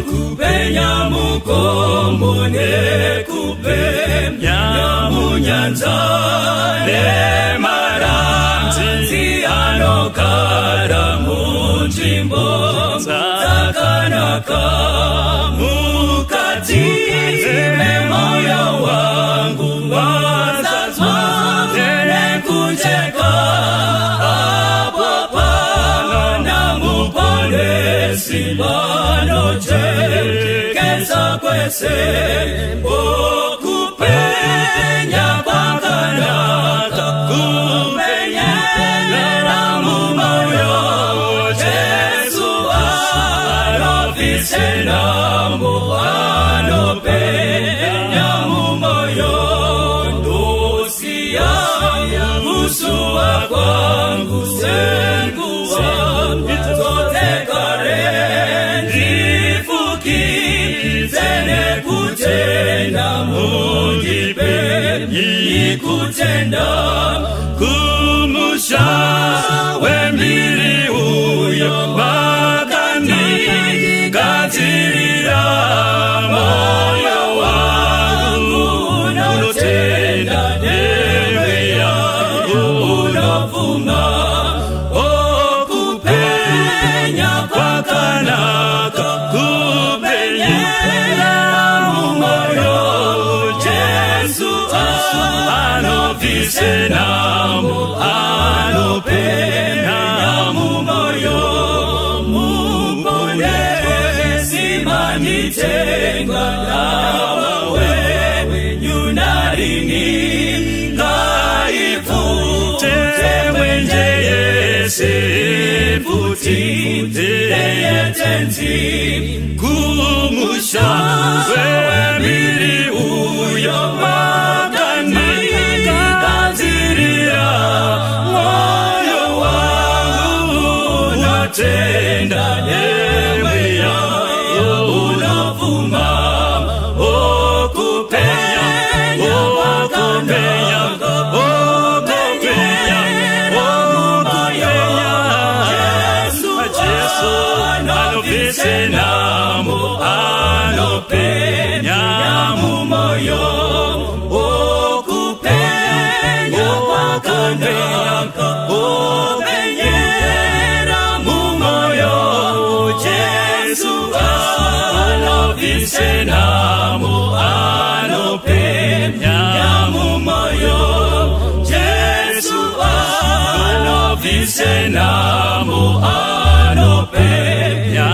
Kupenya mukombo ne kupenya munyanza le maranzi anokara munjimbo zakanaka mukati moyo wangu wazazwa tene kucheka apapa na mupone sibano kesa kwese okupenya pakanaka kumenyera mumoyo Jesu arofisena muanopenya mumoyo ndosia usua kwangu senguwa zotekare zene kutenda mujipe kutenda kumusha wembiri uyo makani katirira moyo wangu unotenda newe yangu unofuma okupenya kwa kanaka Senamu anopenya mumoyo mupone simanitenga nawe wewe nyunarini kaifute mwenje yesefuti teyetenzi kumusha wewe miri uyo tenda newe yangu unavuma okupenya Jesu anopenya mumoyo okupenya pakanaka Senamu anopenya mumoyo Jesu anopenya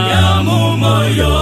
mumoyo